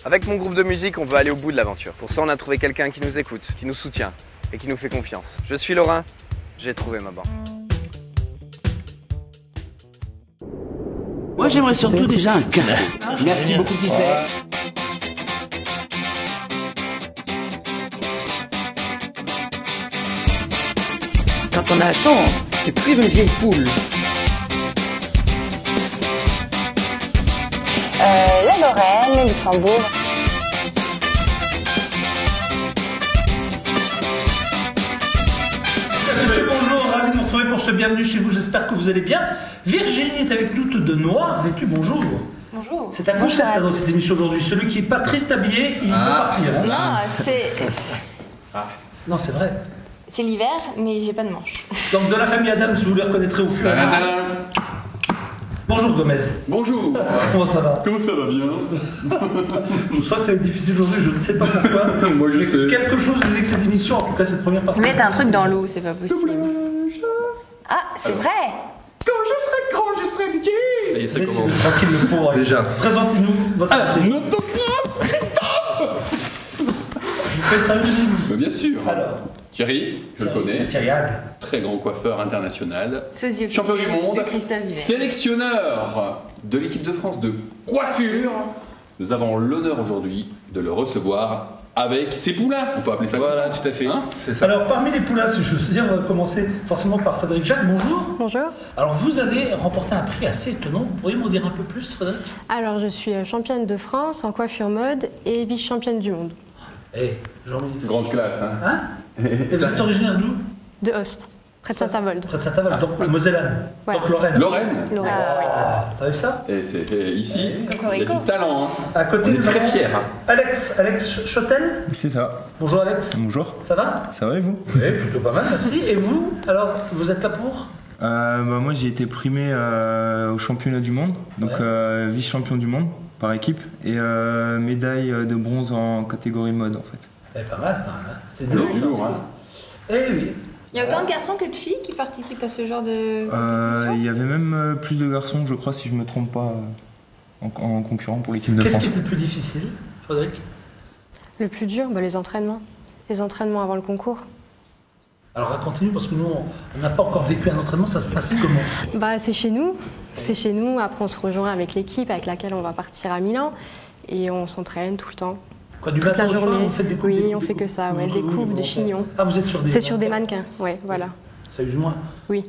Avec mon groupe de musique, on veut aller au bout de l'aventure. Pour ça, on a trouvé quelqu'un qui nous écoute, qui nous soutient et qui nous fait confiance. Je suis Laurent, j'ai trouvé ma bande. Moi, j'aimerais surtout déjà un café. Merci beaucoup, qui c'est? Quand on a la chance de cuire une vieille poule. La Lorraine, le Luxembourg. Bonjour, ravi de vous retrouver pour ce bienvenue chez vous, j'espère que vous allez bien. Virginie est avec nous, toute de noir, vêtue, bonjour. Bonjour. C'est un concept dans cette émission aujourd'hui, celui qui est pas triste habillé, il peut partir. Hein. Non, c'est Non, c'est vrai. c'est l'hiver, mais j'ai pas de manche. Donc de la famille Adams, vous les reconnaîtrez au fur et à mesure. Bonjour Gomez. Bonjour. Comment ça va? Comment ça va bien? Je sens que ça va être difficile aujourd'hui, je ne sais pas pourquoi. Moi je sais. Quelque chose me dit que cette émission, en tout cas cette première partie. Mettre un truc dans l'eau, c'est pas possible. Ah, c'est vrai. Quand je serai grand, je serai petit. Ça y est, ça commence. Tranquille le pauvre. Déjà. Présentez-nous votre invité. Notre bien, Christophe. Vous faites ça Bah, bien sûr. Alors. Thierry, je le connais. Thierry Hague. Très grand coiffeur international. Sosie officiel Champion du monde. de Christophe Vivet. Sélectionneur de l'équipe de France de coiffure. Nous avons l'honneur aujourd'hui de le recevoir avec ses poulains. On peut appeler ça Voilà, comme ça. tout à fait. Hein? C'est ça. Alors, parmi les poulains, si je veux dire, on va commencer forcément par Frédéric Jacques. Bonjour. Bonjour. Alors, vous avez remporté un prix assez étonnant. Vous pourriez m'en dire un peu plus, Frédéric? Alors, je suis championne de France en coiffure mode et vice-championne du monde. Eh, Jean-Michel. Grande classe. Hein? Hein? Et vous êtes originaire d'où? De Host, près de Saint-Avold. Près de Saint-Avold, donc Mosellane. Voilà. Donc Lorraine. Lorraine. Lorraine. Ah, t'as vu ça? Et c'est ici, il y a Cocorico. du talent. Hein. À côté, On est nous très avons fiers. Hein. Alex Chotel. C'est ça. Bonjour Alex. Bonjour. Ça va? Ça va et vous? Oui, plutôt pas mal, merci. Et vous? Alors, vous êtes là pour? Moi j'ai été primé au championnat du monde, donc vice-champion du monde par équipe et médaille de bronze en catégorie mode en fait. Eh, pas mal, pas mal. C'est Il y a dur. du lourd. Hein. Eh oui. Il y a autant de garçons que de filles qui participent à ce genre de Il compétition. y avait même plus de garçons, je crois, si je me trompe pas, en concurrent pour l'équipe de Qu'est-ce France. qui était le plus difficile, Frédéric? Le plus dur, les entraînements. Les entraînements avant le concours. Alors racontez-nous, parce que nous, on n'a pas encore vécu un entraînement, ça se passe comment? C'est chez nous. C'est chez nous. Après, on se rejoint avec l'équipe avec laquelle on va partir à Milan. Et on s'entraîne tout le temps. Quoi, du Toute matin la au soir, journée. vous faites des coupes? Oui, des on coupes, fait que ça. Ouais, des coupes, des chignons. Ah, vous êtes sur des... C'est sur des mannequins. Ouais, voilà. Ça use moins. Oui.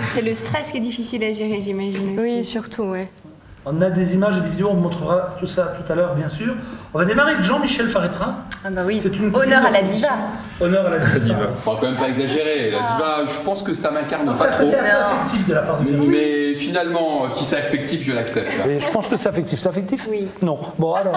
C'est le stress qui est difficile à gérer, j'imagine aussi. Oui, surtout, ouais. On a des images et des vidéos, on vous montrera tout ça tout à l'heure, bien sûr. On va démarrer avec Jean-Michel Faretrin. Ah bah oui. C'est une Honneur à la compétition. diva. Honneur à la diva. On va quand même pas exagérer. La diva, je pense que ça m'incarne Non, pas c'est un trop. côté un peu affectif de la part de Virginie. Mais finalement, si c'est affectif, je l'accepte. Et je pense que c'est affectif. C'est affectif? Oui. Non. Bon, alors.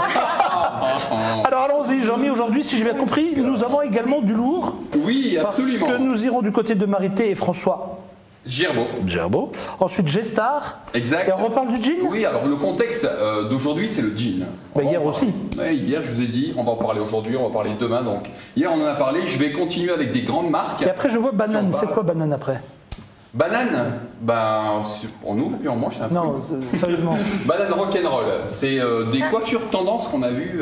Alors allons-y, Jean-Mi. Aujourd'hui, si j'ai bien compris, nous avons également du lourd. Oui, absolument. Parce que nous irons du côté de Marité et François Gerbeau. Ensuite, G-Star. Exact. Et on reparle du jean? Oui, alors le contexte d'aujourd'hui, c'est le jean. Bah, hier On va en aussi. parler. Ouais, hier, je vous ai dit, on va en parler aujourd'hui, on va en parler demain. Donc, hier, on en a parlé. Je vais continuer avec des grandes marques. Et après, je vois banane. Qui en C'est parlent. quoi banane après? Banane, on ouvre et puis on mange. C'est un fruit. Non, sérieusement. Banane rock'n'roll, c'est des coiffures tendances qu'on a vues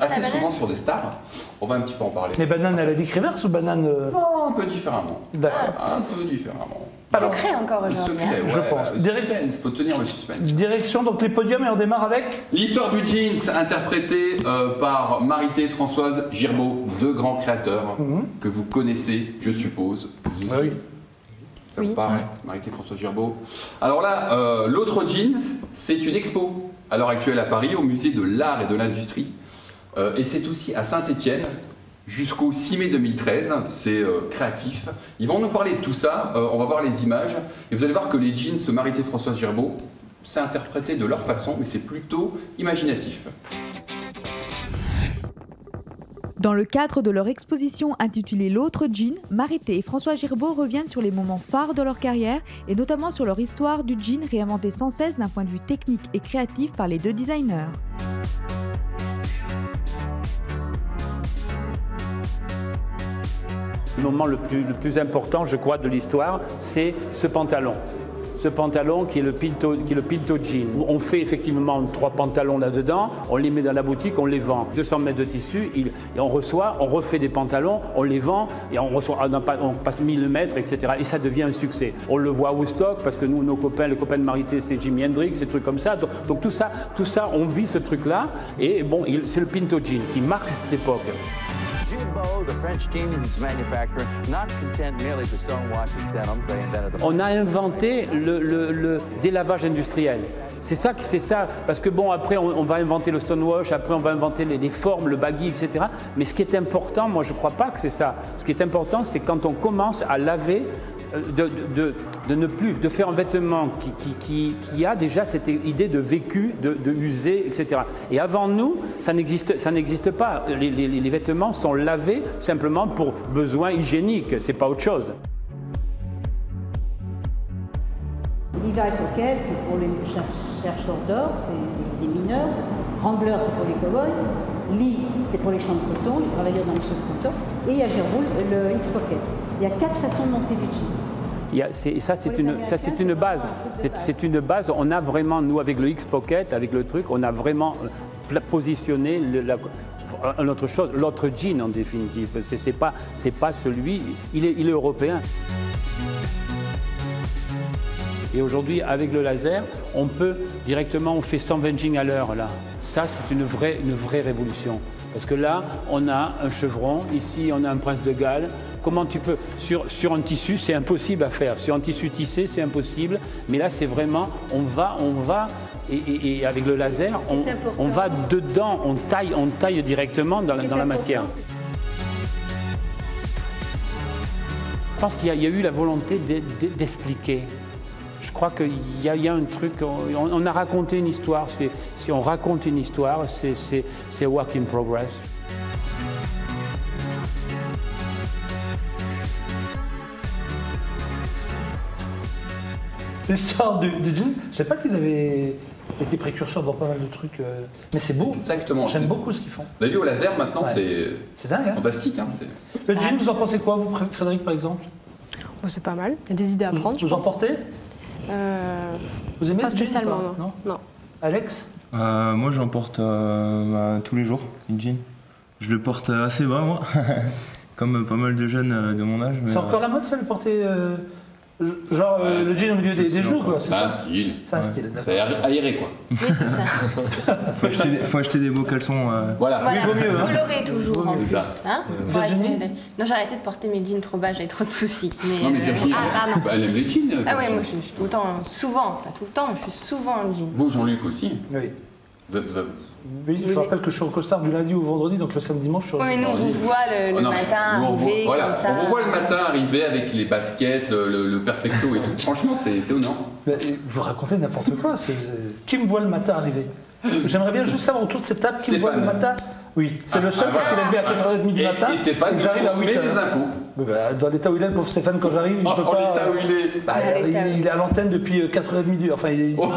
assez souvent sur des stars. On va un petit peu en parler. Mais banane à la Dick Rivers ou banane. Oh, un peu différemment. D'accord. Un peu différemment. Secret encore Le aujourd'hui. secret, Je ouais, pense. le Direct- suspense, faut tenir le suspense. Direction, donc les podiums, et on démarre avec. L'histoire du jeans, interprétée par Marité Françoise Girbeau, deux grands créateurs que vous connaissez, je suppose. Vous aussi. Oui. Ça Oui. vous parle, Marité Françoise Girbeau. Alors là, l'autre jeans, c'est une expo à l'heure actuelle à Paris, au musée de l'art et de l'industrie. Et c'est aussi à Saint-Étienne, jusqu'au 6 mai 2013. C'est créatif. Ils vont nous parler de tout ça. On va voir les images. Et vous allez voir que les jeans Marité Françoise Girbeau, c'est interprété de leur façon, mais c'est plutôt imaginatif. Dans le cadre de leur exposition intitulée L'autre jean, Marité et François Girbeau reviennent sur les moments phares de leur carrière et notamment sur leur histoire du jean réinventé sans cesse d'un point de vue technique et créatif par les deux designers. Le moment le plus important, je crois, de l'histoire, c'est ce pantalon. ce pantalon qui est le Pinto Jean. On fait effectivement 3 pantalons là-dedans, on les met dans la boutique, on les vend. 200 mètres de tissu, et on refait des pantalons, on les vend et on passe 1000 mètres, etc. Et ça devient un succès. On le voit au stock parce que nous, nos copains, le copain de Marité, c'est Jimi Hendrix, ces trucs comme ça. Donc tout ça, on vit ce truc-là. Et bon, c'est le Pinto Jean qui marque cette époque. On a inventé le délavage industriel. C'est ça, parce que bon, après on va inventer le stonewash, après on va inventer les formes, le baggy, etc. Mais ce qui est important, moi je ne crois pas que c'est ça. Ce qui est important, c'est quand on commence à laver, de faire un vêtement qui a déjà cette idée de vécu, de usé, etc. Et avant nous, ça n'existe pas. Les vêtements sont lavés simplement pour besoins hygiéniques, c'est pas autre chose. Levi Socket, c'est pour les chercheurs d'or, c'est les mineurs. Wrangler, c'est pour les cow-boys. Lee, c'est pour les champs de coton, les travailleurs dans les champs de coton. Et il y a Gerboul, le X-Pocket. Il y a 4 façons de monter les jeans. Ça, c'est une base. C'est une base. On a vraiment, nous, avec le X-Pocket, avec le truc, on a vraiment positionné l'autre chose, l'autre jean en définitive. C'est pas celui, il est européen. Et aujourd'hui, avec le laser, on peut directement, on fait 120 jeans à l'heure là. Ça, c'est une vraie révolution. Parce que là, on a un chevron, ici, on a un prince de Galles. Comment tu peux, sur un tissu, c'est impossible à faire. Sur un tissu tissé, c'est impossible. Mais là, c'est vraiment, on va, et avec le laser, on va dedans, on taille directement dans la matière. Je pense qu'il y a eu la volonté d'expliquer. Je crois qu'il y a un truc, on a raconté une histoire, si on raconte une histoire, c'est work in progress. L'histoire du jean, je ne sais pas qu'ils avaient été précurseurs dans pas mal de trucs, mais c'est beau. Exactement. J'aime beaucoup ce qu'ils font. Vous avez vu au laser maintenant, c'est dingue, hein. Fantastique. Hein, le jean, vous en pensez quoi, vous, Frédéric, par exemple? Oh, c'est pas mal, il y a des idées à prendre. Vous en portez? Vous aimez pas le jean, spécialement, non. Alex? Moi, j'en porte tous les jours, une jean. Je le porte assez bas, moi, comme pas mal de jeunes de mon âge. C'est encore la mode, ça, le porter genre le jean au milieu des genoux, quoi. C'est un style. C'est un style. C'est aéré, quoi. Oui, c'est ça. faut acheter des beaux caleçons. Voilà. Oui, il vaut mieux. Hein. Coloré toujours en plus. Hein, Virginie? Non, j'ai arrêté de porter mes jeans trop bas, j'avais trop de soucis. Mais, non, mais Virginie, elle aime les jeans. Ah ouais, moi je suis tout le temps, souvent, pas tout le temps, je suis souvent en jean. Vous, Jean-Luc aussi? Oui. Oui, je vous rappelle que je suis au costard du lundi au vendredi, donc le samedi dimanche, je suis Oui, mais nous, on vous voit le matin arriver comme ça. On vous voit le matin arriver avec les baskets, le perfecto et tout. Franchement, c'est étonnant. Vous racontez n'importe quoi. Qui me voit le matin arriver? J'aimerais bien juste savoir autour de cette table qui me voit le matin. Oui, c'est le seul parce qu'il est levé à 4h30 du matin. Et Stéphane, j'arrive à 8h. des infos. Dans l'état où il est, le pauvre Stéphane, quand j'arrive, il peut pas. L'état où il est. Il est à l'antenne depuis 4h30 du. Enfin, il est ici. Non.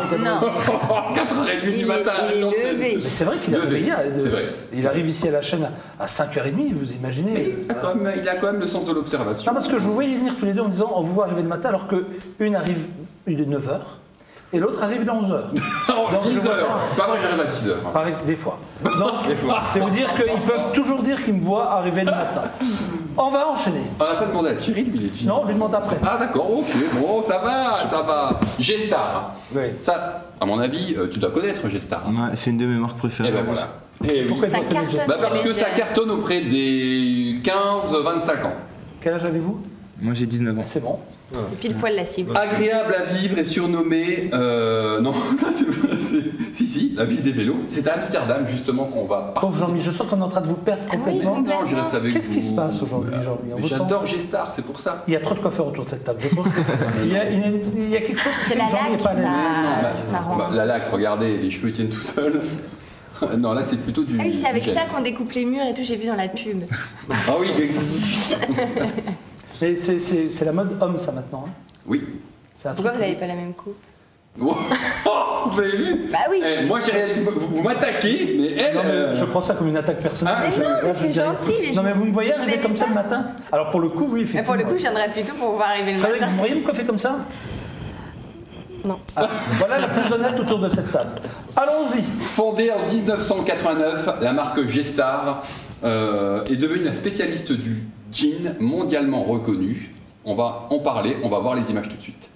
4h30 du matin. Il est levé. C'est vrai qu'il est réveillé. C'est vrai. Il arrive ici à la chaîne à 5h30, vous imaginez. Mais il a quand même le sens de l'observation. Non, parce que je vous voyais venir tous les deux en disant on vous voit arriver le matin, alors qu'une arrive, il est 9h. Et l'autre arrive à 11h. 10h. C'est pas vrai, j'arrive à 10h. Pareil, des fois. Donc, c'est vous dire qu'ils peuvent toujours dire qu'ils me voient arriver le matin. On va enchaîner. On n'a pas demandé à Thierry, lui, il est jeans. Non, on lui demande après. Ah, d'accord, ok. Bon, ça va. G-Star. Oui. Ça, à mon avis, tu dois connaître G-Star. Ouais, c'est une de mes marques préférées. Et ben voilà. Et pourquoi ça cartonne parce que ça cartonne auprès des 15-25 ans. Quel âge avez-vous? Moi j'ai 19 ans. C'est bon. C'est pile poil la cible. Agréable à vivre et surnommé. Non, ça c'est. Si, la ville des vélos. C'est à Amsterdam justement qu'on va. Pauvre Jean-Mi, je sens qu'on est en train de vous perdre complètement. Non, je reste avec vous. Qu'est-ce qui se passe aujourd'hui, Jean-Mi? J'adore G-Star, c'est pour ça. Il y a trop de coiffeurs autour de cette table, je pense. Il y a quelque chose qui fait que Jean-Mi n'est pas à l'aise. La laque, regardez, les cheveux tiennent tout seuls. Non, là c'est plutôt du. Ah oui, c'est avec ça qu'on découpe les murs et tout, j'ai vu dans la pub. Ah oui, mais c'est la mode homme, ça, maintenant. Hein. Oui. Pourquoi vous n'avez pas la même coupe? Vous avez vu? Bah oui. Moi, j'ai rien dit. Vous m'attaquez, mais elle. Non, mais je prends ça comme une attaque personnelle. Mais non, mais c'est gentil. Non, mais vous me voyez arriver comme ça le matin? Alors, pour le coup, oui, effectivement. Pour le coup, je viendrais plutôt pour vous voir arriver le matin. Vous me voyez me coiffer comme ça? Non. Ah, voilà la plus honnête autour de cette table. Allons-y. Fondée en 1989, la marque G-Star est devenue la spécialiste du jean mondialement reconnue. On va en parler, on va voir les images tout de suite.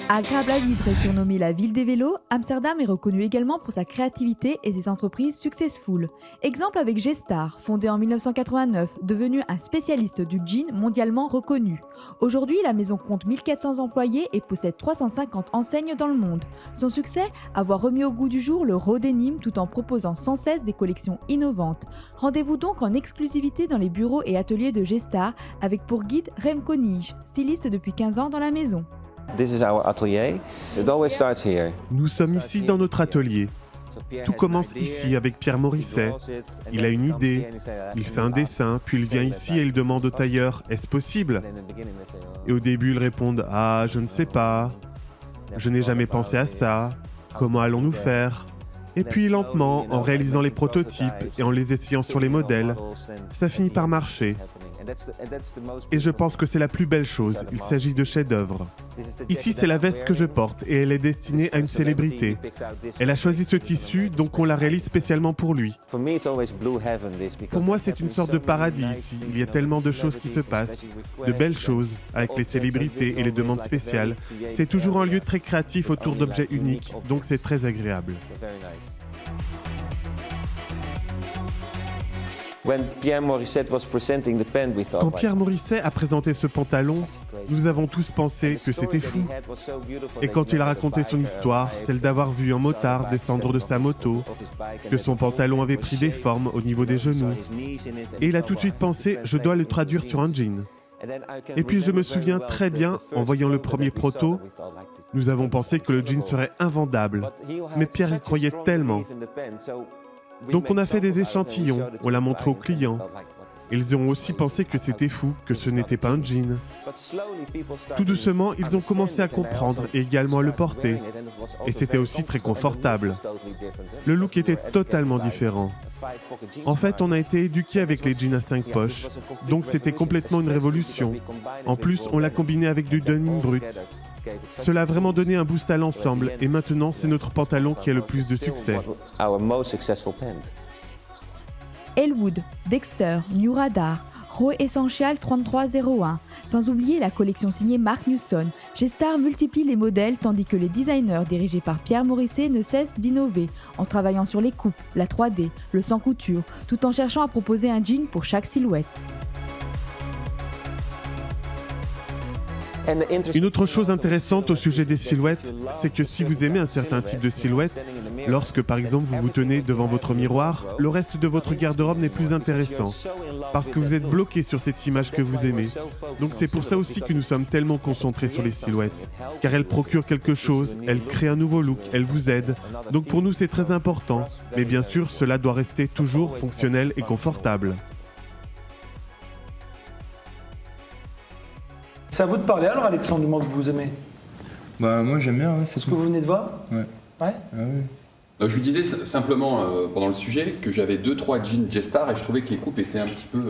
Agréable à vivre et surnommée la ville des vélos, Amsterdam est reconnue également pour sa créativité et ses entreprises successful. Exemple avec G-Star, fondée en 1989, devenue un spécialiste du jean mondialement reconnu. Aujourd'hui, la maison compte 1400 employés et possède 350 enseignes dans le monde. Son succès, avoir remis au goût du jour le raw denim tout en proposant sans cesse des collections innovantes. Rendez-vous donc en exclusivité dans les bureaux et ateliers de G-Star avec pour guide Remco Nij, styliste depuis 15 ans dans la maison. Nous sommes ici dans notre atelier. Tout commence ici avec Pierre Morisset. Il a une idée, il fait un dessin, puis il vient ici et il demande au tailleur « Est-ce possible ?» Et au début ils répondent « Ah, je ne sais pas. Je n'ai jamais pensé à ça. Comment allons-nous faire ?» Et puis lentement, en réalisant les prototypes et en les essayant sur les modèles, ça finit par marcher. Et je pense que c'est la plus belle chose, il s'agit de chefs-d'œuvre. Ici, c'est la veste que je porte et elle est destinée à une célébrité. Elle a choisi ce tissu, donc on la réalise spécialement pour lui. Pour moi, c'est une sorte de paradis ici. Il y a tellement de choses qui se passent, de belles choses, avec les célébrités et les demandes spéciales. C'est toujours un lieu très créatif autour d'objets uniques, donc c'est très agréable. Quand Pierre Morisset a présenté ce pantalon, nous avons tous pensé que c'était fou. Et quand il a raconté son histoire, celle d'avoir vu un motard descendre de sa moto, que son pantalon avait pris des formes au niveau des genoux, et il a tout de suite pensé « je dois le traduire sur un jean ». Et puis je me souviens très bien, en voyant le premier proto, nous avons pensé que le jean serait invendable, mais Pierre y croyait tellement. Donc on a fait des échantillons, on l'a montré aux clients. Ils ont aussi pensé que c'était fou, que ce n'était pas un jean. Tout doucement, ils ont commencé à comprendre et également à le porter. Et c'était aussi très confortable. Le look était totalement différent. En fait, on a été éduqués avec les jeans à 5 poches, donc c'était complètement une révolution. En plus, on l'a combiné avec du denim brut. Cela a vraiment donné un boost à l'ensemble et maintenant c'est notre pantalon qui a le plus de succès. Elwood, Dexter, New Radar, Raw Essential 3301, sans oublier la collection signée Mark Newson. G-Star multiplie les modèles tandis que les designers dirigés par Pierre Morisset ne cessent d'innover en travaillant sur les coupes, la 3D, le sans couture, tout en cherchant à proposer un jean pour chaque silhouette. Une autre chose intéressante au sujet des silhouettes, c'est que si vous aimez un certain type de silhouette, lorsque par exemple vous vous tenez devant votre miroir, le reste de votre garde-robe n'est plus intéressant, parce que vous êtes bloqué sur cette image que vous aimez. Donc c'est pour ça aussi que nous sommes tellement concentrés sur les silhouettes, car elles procurent quelque chose, elles créent un nouveau look, elles vous aident. Donc pour nous c'est très important, mais bien sûr cela doit rester toujours fonctionnel et confortable. C'est à vous de parler alors, Alexandre, du mot que vous aimez. Bah moi j'aime bien, ouais, c'est ce que vous venez de voir. Ouais. Ouais. Ah, oui. Je vous disais simplement pendant le sujet que j'avais 2-3 jeans G-Star et je trouvais que les coupes étaient un petit peu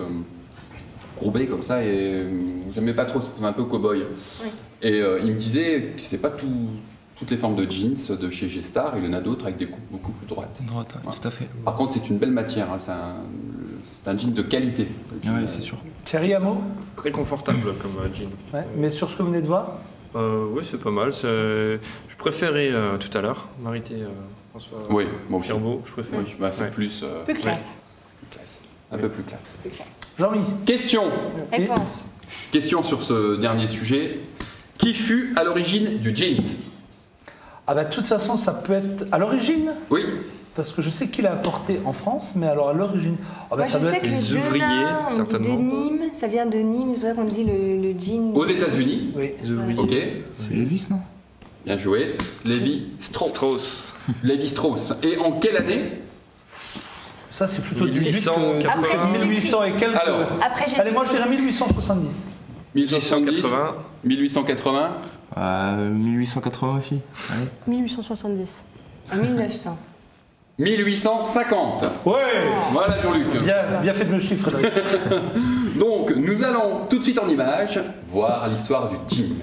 courbées comme ça et j'aimais pas trop, ça faisait un peu cow-boy. Oui. Et il me disait que c'était pas toutes les formes de jeans de chez G-Star, il y en a d'autres avec des coupes beaucoup plus droites. Droite, ouais, tout à fait. Par contre c'est une belle matière, hein, c'est un jean de qualité. Oui, c'est sûr. Thierry, un mot ? C'est très confortable comme jean. Ouais, mais sur ce que vous venez de voir ? Oui, c'est pas mal. Je préférais tout à l'heure, Marité, François, oui, moi aussi. Gerbeau, je préfère. Oui, bah, c'est plus... plus classe. Un peu plus classe. Jean-Mi. Question. Réponse. Question sur ce dernier sujet. Qui fut à l'origine du jeans ? Ah bah de toute façon, ça peut être... À l'origine ? Oui. Parce que je sais qu'il a apporté en France, mais alors à l'origine... Oh bah, ça doit être les ouvriers, certainement. On dit de Nîmes, ça vient de Nîmes, c'est pour ça qu'on dit le jean... Aux États-Unis. Oui. Les ouvriers. Ok. C'est Lévis, non ? Bien joué. Lévi-Strauss. Lévi-Strauss. Et en quelle année ? Ça, c'est plutôt 1800 et quelques... Alors, après Jésus. Allez, moi je dirais 1870. 1880. 1880. 1880 aussi. Allez. 1870. 1900. 1850. Ouais. Voilà Jean-Luc. Bien fait de me chiffrer. Donc, nous allons tout de suite en image voir l'histoire du jean.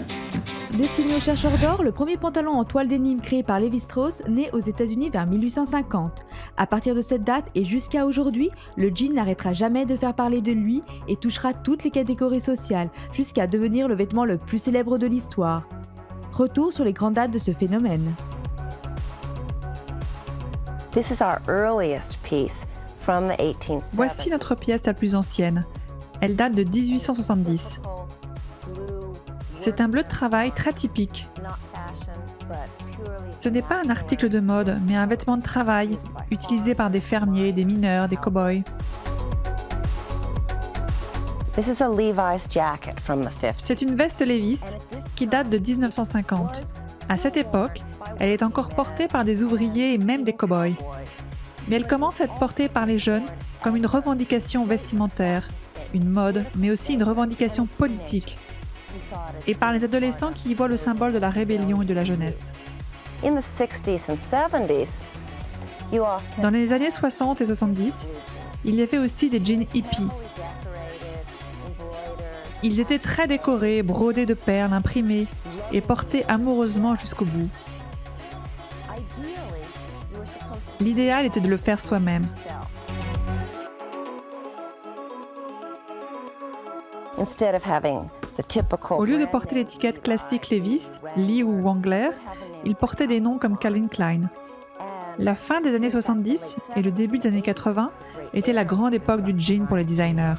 Destiné aux chercheurs d'or, le premier pantalon en toile d'énigme créé par Lévi-Strauss naît aux États-Unis vers 1850. À partir de cette date et jusqu'à aujourd'hui, le jean n'arrêtera jamais de faire parler de lui et touchera toutes les catégories sociales, jusqu'à devenir le vêtement le plus célèbre de l'histoire. Retour sur les grandes dates de ce phénomène. Voici notre pièce la plus ancienne. Elle date de 1870. C'est un bleu de travail très typique. Ce n'est pas un article de mode, mais un vêtement de travail, utilisé par des fermiers, des mineurs, des cow-boys. C'est une veste Levi's qui date de 1950. À cette époque, elle est encore portée par des ouvriers et même des cow-boys. Mais elle commence à être portée par les jeunes comme une revendication vestimentaire, une mode, mais aussi une revendication politique. Et par les adolescents qui y voient le symbole de la rébellion et de la jeunesse. Dans les années 60 et 70, il y avait aussi des jeans hippies. Ils étaient très décorés, brodés de perles, imprimés et portés amoureusement jusqu'au bout. L'idéal était de le faire soi-même. Au lieu de porter l'étiquette classique Levi's, Lee ou Wrangler, ils portaient des noms comme Calvin Klein. La fin des années 70 et le début des années 80 était la grande époque du jean pour les designers.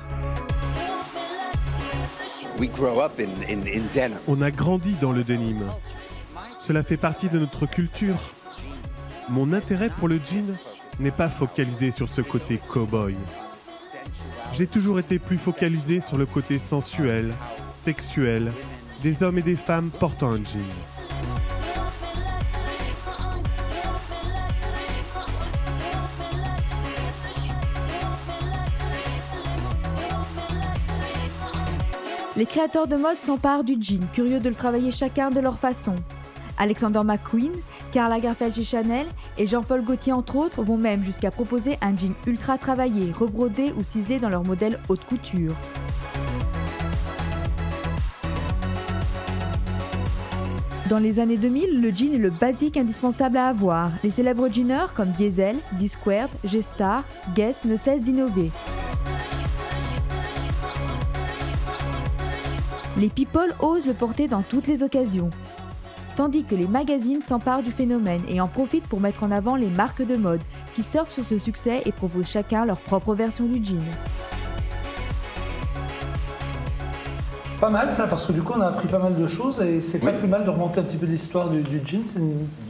On a grandi dans le denim. Cela fait partie de notre culture. Mon intérêt pour le jean n'est pas focalisé sur ce côté cow-boy. J'ai toujours été plus focalisé sur le côté sensuel, sexuel, des hommes et des femmes portant un jean. Les créateurs de mode s'emparent du jean, curieux de le travailler chacun de leur façon. Alexander McQueen, Karl Lagerfeld chez Chanel et Jean-Paul Gaultier entre autres vont même jusqu'à proposer un jean ultra travaillé, rebrodé ou ciselé dans leur modèle haute couture. Dans les années 2000, le jean est le basique indispensable à avoir. Les célèbres jeaners comme Diesel, D-Squared, G-Star, Guess ne cessent d'innover. Les people osent le porter dans toutes les occasions. Tandis que les magazines s'emparent du phénomène et en profitent pour mettre en avant les marques de mode qui surfent sur ce succès et proposent chacun leur propre version du jean. Pas mal ça, parce que du coup on a appris pas mal de choses et c'est pas plus mal de remonter un petit peu l'histoire du jean.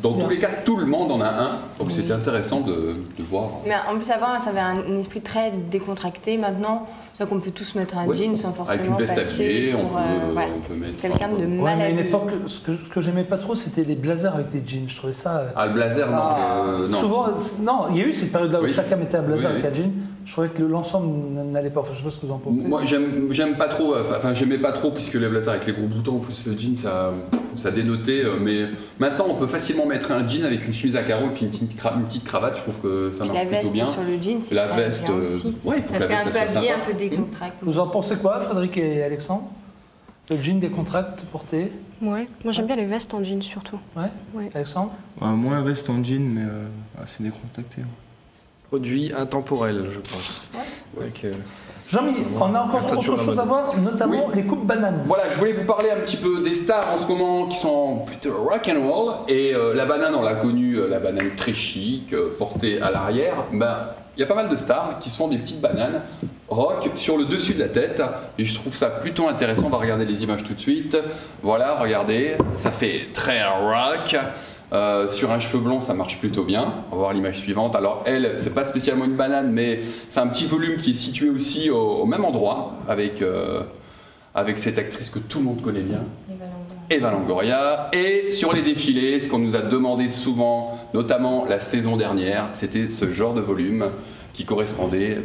Dans tous les cas, tout le monde en a un, donc c'était intéressant de voir. Mais en plus avant, ça avait un esprit très décontracté. Maintenant, c'est qu'on peut tous mettre un jean sans forcément avec une veste passer habillée, pour on peut mettre quelqu'un de maladroit. Ouais, mais à une époque, ce que j'aimais pas trop, c'était les blazers avec des jeans. Je trouvais ça. Ah, le blazer, non. Souvent, non, il y a eu cette période-là où chacun mettait un blazer avec un jean. Je trouvais que l'ensemble n'allait pas. Enfin, je sais pas ce que vous en pensez. Moi, j'aime pas trop. Enfin, j'aimais pas trop puisque les blazers avec les gros boutons, en plus le jean, ça dénotait. Mais maintenant, on peut facilement mettre un jean avec une chemise à carreaux et puis une petite cravate. Je trouve que ça marche plutôt bien. La veste sur le jean, c'est la très veste bien aussi. Ouais, ça fait un peu habillé, un peu décontracté. Vous en pensez quoi, Frédéric et Alexandre? Le jean décontracté porté? Ouais, moi j'aime bien les vestes en jean surtout. Ouais. Alexandre? Moins veste en jean, mais assez décontracté. Produit intemporel, je pense. Jean-Mi, on a encore autre chose à voir, notamment les coupes bananes. Voilà, je voulais vous parler un petit peu des stars en ce moment qui sont plutôt rock and roll. Et la banane, on l'a connue, la banane très chic, portée à l'arrière. Il y a pas mal de stars qui sont des petites bananes rock sur le dessus de la tête. Et je trouve ça plutôt intéressant. On va regarder les images tout de suite. Voilà, regardez, ça fait très rock. Sur un cheveu blond, ça marche plutôt bien. On va voir l'image suivante. Alors elle, c'est pas spécialement une banane, mais c'est un petit volume qui est situé aussi au même endroit avec cette actrice que tout le monde connaît bien, Eva Longoria. Et sur les défilés, ce qu'on nous a demandé souvent, notamment la saison dernière, c'était ce genre de volume qui correspondait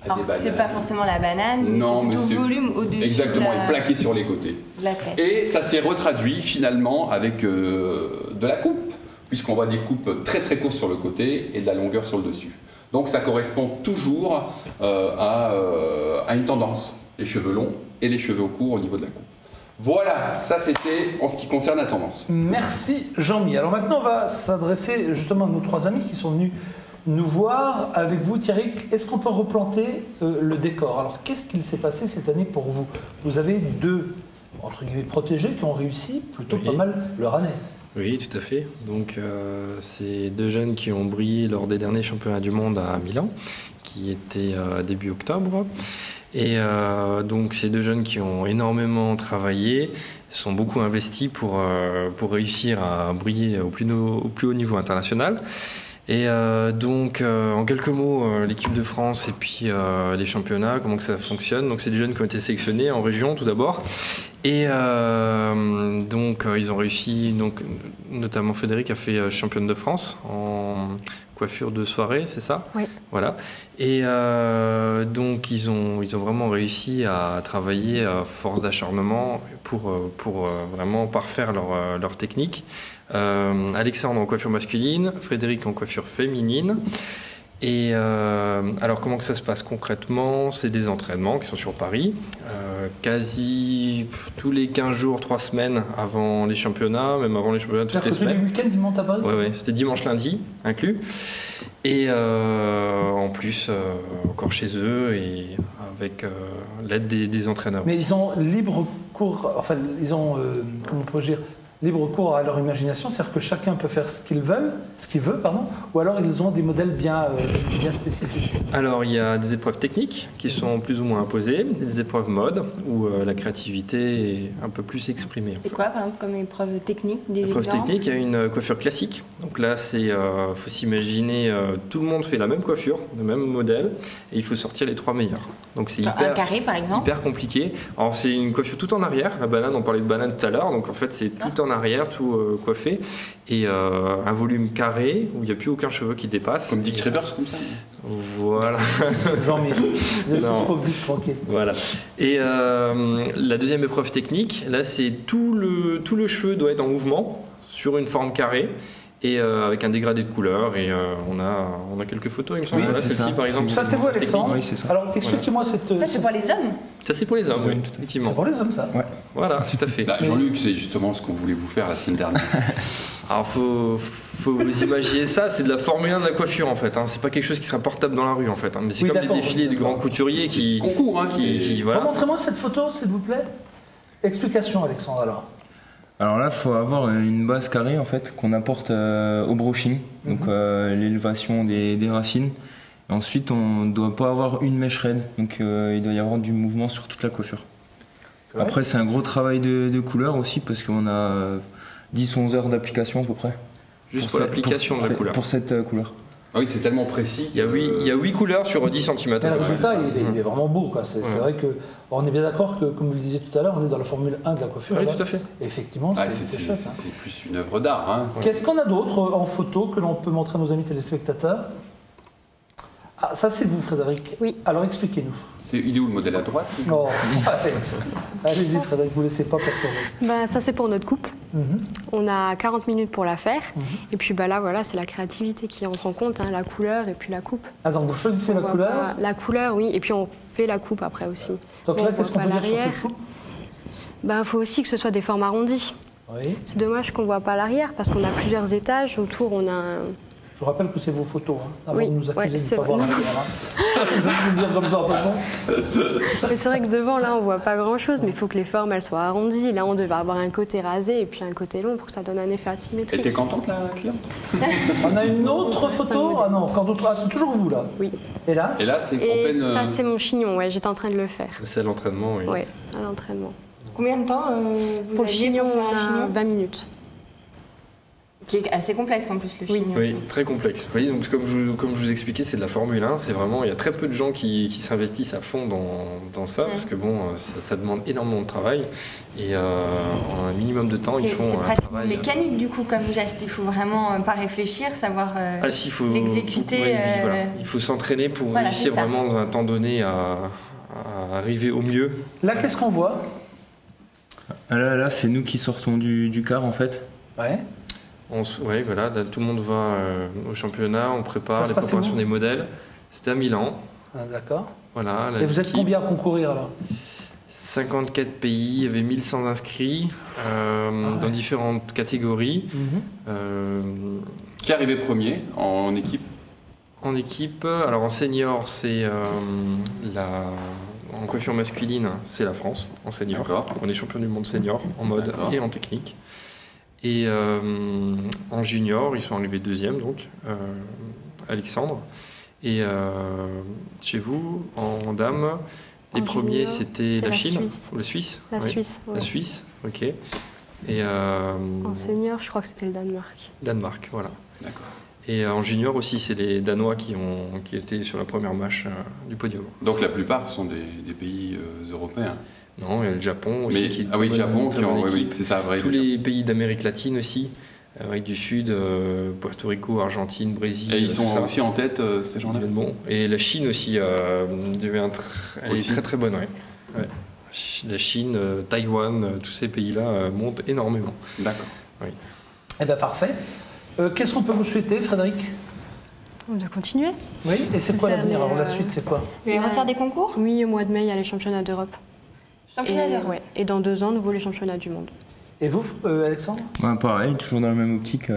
à des bananes. C'est pas forcément la banane, mais c'est plutôt le volume au-dessus. Exactement, et plaqué sur les côtés. De la tête. Et ça s'est retraduit finalement avec de la coupe, puisqu'on voit des coupes très très courtes sur le côté et de la longueur sur le dessus. Donc ça correspond toujours à une tendance, les cheveux longs et les cheveux courts au niveau de la coupe. Voilà, ça c'était en ce qui concerne la tendance. Merci Jean-Mi. Alors maintenant, on va s'adresser justement à nos 3 amis qui sont venus nous voir. Avec vous, Thierry, est-ce qu'on peut replanter le décor? Alors, qu'est-ce qu'il s'est passé cette année pour vous? Vous avez 2, entre guillemets, protégés qui ont réussi plutôt pas mal leur année. Oui, tout à fait. Donc, c'est 2 jeunes qui ont brillé lors des derniers championnats du monde à Milan, qui étaient début octobre. Et donc, ces 2 jeunes qui ont énormément travaillé, sont beaucoup investis pour réussir à briller au plus haut niveau international. Et donc, en quelques mots, l'équipe de France et puis les championnats, comment que ça fonctionne. Donc, c'est des jeunes qui ont été sélectionnés en région tout d'abord. Et donc, ils ont réussi, donc, notamment Frédéric a fait championne de France en coiffure de soirée, c'est ça? Oui. Voilà. Et donc, ils ont vraiment réussi à travailler à force d'acharnement pour vraiment parfaire leur technique. Alexandre en coiffure masculine, Frédéric en coiffure féminine. Et alors comment que ça se passe concrètement? C'est des entraînements qui sont sur Paris, quasi tous les 15 jours, 3 semaines avant les championnats, même avant les championnats toutes les semaines. Tous les week-ends, ils montent à Paris? Oui, c'était dimanche, lundi inclus. Et en plus, encore chez eux et avec l'aide des entraîneurs. Mais aussi. ils ont libre cours, enfin, ils ont, comment on peut dire, libre cours à leur imagination, c'est-à-dire que chacun peut faire ce qu'il veut, ou alors ils ont des modèles bien spécifiques. Alors il y a des épreuves techniques qui sont plus ou moins imposées, des épreuves mode où la créativité est un peu plus exprimée. C'est quoi par exemple comme épreuve technique, des Épreuve exemples? technique, il y a une coiffure classique. Donc là, faut s'imaginer, tout le monde fait la même coiffure, le même modèle, et il faut sortir les 3 meilleurs. Donc c'est Un carré par exemple? hyper compliqué. Alors c'est une coiffure tout en arrière. La banane, on parlait de banane tout à l'heure, donc en fait c'est tout en arrière, tout coiffé, et un volume carré où il n'y a plus aucun cheveu qui dépasse. Comme Dick Rivers, comme ça. Voilà. Jean-Michel, tranquille. Voilà. Et la deuxième épreuve technique, là c'est tout le cheveu doit être en mouvement sur une forme carrée. Et avec un dégradé de couleur, et on a quelques photos, il me semble. Oui, Là, celle-ci, par exemple. Ça, c'est vous, Alexandre? Oui, c'est ça. Alors, expliquez-moi cette... Ça, c'est pour les hommes? Ça, c'est pour les hommes, oui, effectivement. C'est pour les hommes, ça? Ouais. Voilà, tout à fait. Bah, Jean-Luc, c'est justement ce qu'on voulait vous faire la semaine dernière. Alors, faut vous imaginer ça, c'est de la Formule 1 de la coiffure, en fait. Hein. C'est pas quelque chose qui sera portable dans la rue, en fait. Hein. Mais c'est comme les défilés du grand couturier qui... Concours, hein, voilà. Remontrez-moi cette photo, s'il vous plaît. Explication, Alexandre, alors. Alors là, il faut avoir une base carrée en fait qu'on apporte au brushing, donc l'élévation des racines. Et ensuite, on ne doit pas avoir une mèche raide, donc il doit y avoir du mouvement sur toute la coiffure. Ouais. Après, c'est un gros travail de couleur aussi parce qu'on a 10-11 heures d'application à peu près. Juste pour l'application de la couleur. Pour cette couleur. Ah oui, c'est tellement précis. Il y a 8 couleurs sur 10 cm. Le résultat, il est vraiment beau. C'est vrai qu'on est bien d'accord que, comme vous le disiez tout à l'heure, on est dans la Formule 1 de la coiffure. Oui, là. tout à fait. Et effectivement, c'est chouette. C'est plus une œuvre d'art. Hein. Qu'est-ce qu'on a d'autre en photo que l'on peut montrer à nos amis téléspectateurs? Ah, ça c'est vous, Frédéric. Oui. Alors expliquez-nous. Il est où le modèle à droite? Non, Alex. Allez-y, Frédéric, vous ne laissez pas perturber. Ça, c'est pour notre coupe. On a 40 minutes pour la faire. Et puis là, voilà, c'est la créativité qui entre en compte, hein, la couleur et puis la coupe. Ah, donc vous choisissez la couleur? La couleur, oui. Et puis on fait la coupe après aussi. Donc là, qu'est-ce qu'on peut dire sur cette coupe? Il faut aussi que ce soit des formes arrondies. Oui. C'est dommage qu'on ne voit pas l'arrière parce qu'on a plusieurs étages. Autour, on a Je rappelle que c'est vos photos, hein, avant oui, de nous accuser de ne pas vrai. voir l'arrière. Je vais vous le dire comme ça, en Mais c'est vrai que devant, là, on voit pas grand-chose, mais il faut que les formes, elles soient arrondies. Là, on devait avoir un côté rasé et puis un côté long pour que ça donne un effet asymétrique. Et t'es contente, la cliente? On a une autre photo? Ah non, encore d'autres. Ah, c'est toujours vous, là? Oui. Et là? Et là, c'est en pleine... ça, c'est mon chignon, ouais, j'étais en train de le faire. C'est à l'entraînement, oui. Oui, à l'entraînement. Combien de temps vous pour le aviez chignon, pour faire un chignon? 20 minutes. Qui est assez complexe en plus, le chignon. Oui, très complexe. Vous voyez, donc, comme je vous expliquais, c'est de la Formule 1. C'est vraiment, il y a très peu de gens qui s'investissent à fond dans ça, parce que bon, ça demande énormément de travail. Et en un minimum de temps, ils font c'est un pratique travail. mécanique du coup comme geste. Il faut vraiment pas réfléchir, savoir l'exécuter. Voilà. Il faut s'entraîner pour Voilà, réussir vraiment dans un temps donné à arriver au mieux. Là, qu'est-ce qu'on voit? Là, c'est nous qui sortons du car en fait. Ouais. Oui, voilà, là, tout le monde va au championnat, on prépare les passe préparations où? des modèles. C'était à Milan. Ah, d'accord. Voilà, Et vous êtes combien à concourir alors? 54 pays, il y avait 1100 inscrits dans différentes catégories. Qui est arrivé premier en équipe? En équipe, alors en senior, c'est en coiffure masculine, c'est la France, en senior. On est champion du monde senior, en mode et en technique. Et en junior, ils sont arrivés deuxième, donc, Alexandre. Et chez vous, en dame, les premiers, c'était la Chine ou la Suisse? La Suisse, oui. La Suisse, ok. Et, en senior, je crois que c'était le Danemark. Danemark, voilà. D'accord. Et en junior aussi, c'est les Danois qui étaient sur la première marche du podium. Donc la plupart sont des pays européens. Non, il y a le Japon aussi. Mais, oui, le Japon, oui, c'est ça, vrai. Tous les pays d'Amérique latine aussi, Amérique du Sud, Puerto Rico, Argentine, Brésil. Et ils sont aussi en tête, ces gens-là. Bon. Et la Chine aussi, elle est très très bonne, ouais. La Chine, Taïwan, tous ces pays-là montent énormément. D'accord. Oui. Eh bien, parfait. Qu'est-ce qu'on peut vous souhaiter, Frédéric? On doit continuer. Oui, et c'est quoi l'avenir? Alors la suite, c'est quoi? Vous allez refaire des concours? Oui, au mois de mai, il y a les championnats d'Europe. Ouais. Et dans 2 ans, nouveau les championnats du monde. Et vous, Alexandre? Pareil, toujours dans la même optique.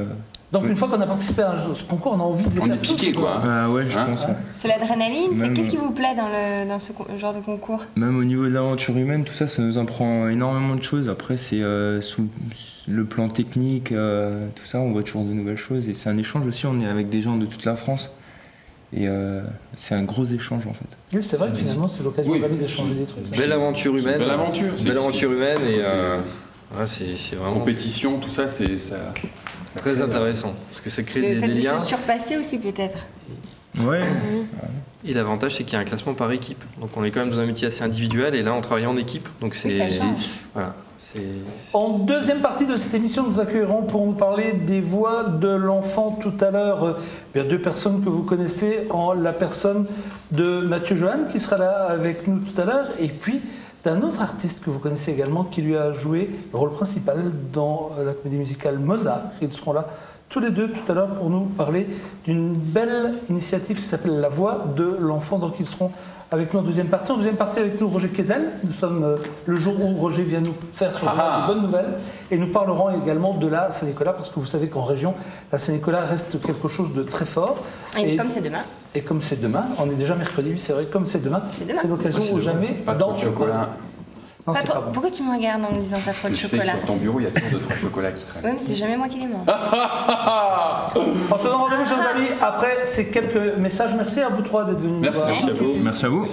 Donc une fois qu'on a participé à ce concours, on a envie de les faire. On est piqué, quoi. Ouais, je pense. C'est l'adrénaline. Qu'est-ce qui vous plaît dans ce genre de concours? Même au niveau de l'aventure humaine, tout ça, ça nous apprend énormément de choses. Après, c'est sous le plan technique, tout ça, on voit toujours de nouvelles choses. Et c'est un échange aussi, on est avec des gens de toute la France. Et c'est un gros échange, en fait. Oui, c'est vrai que finalement, c'est l'occasion d'échanger des trucs. Belle aventure humaine. Belle aventure. Belle aventure humaine. Et c'est vraiment... Compétition, tout ça, c'est très intéressant. Parce que ça crée des liens. Le fait de se surpasser aussi, peut-être. Ouais. Et l'avantage, c'est qu'il y a un classement par équipe. Donc on est quand même dans un métier assez individuel. Et là, on travaille en équipe. Donc c'est... ça change. Voilà. En deuxième partie de cette émission, nous accueillerons pour nous parler des voix de l'enfant tout à l'heure. Deux personnes que vous connaissez, en la personne de Mathieu Johan, qui sera là avec nous tout à l'heure, et puis d'un autre artiste que vous connaissez également, qui lui a joué le rôle principal dans la comédie musicale Mozart. Ils seront là tous les deux tout à l'heure pour nous parler d'une belle initiative qui s'appelle La Voix de l'enfant. Donc ils seront avec nous en deuxième partie. En deuxième partie avec nous Roger Quézel. Nous sommes le jour où Roger vient nous faire de bonnes nouvelles. Et nous parlerons également de la Saint-Nicolas, parce que vous savez qu'en région, la Saint-Nicolas reste quelque chose de très fort. Et comme c'est demain. Et comme c'est demain, on est déjà mercredi, oui c'est vrai, comme c'est demain, c'est l'occasion où jamais pas trop de chocolat. Non, c'est pas bon. Pourquoi tu me regardes en me disant pas trop de chocolat? Sur ton bureau, il y a toujours 2-3 chocolats qui traînent. Oui, mais c'est jamais moi qui les mange. On se donne rendez-vous, chers amis, après ces quelques messages. Merci à vous trois d'être venus nous voir. Merci à vous. Merci à vous.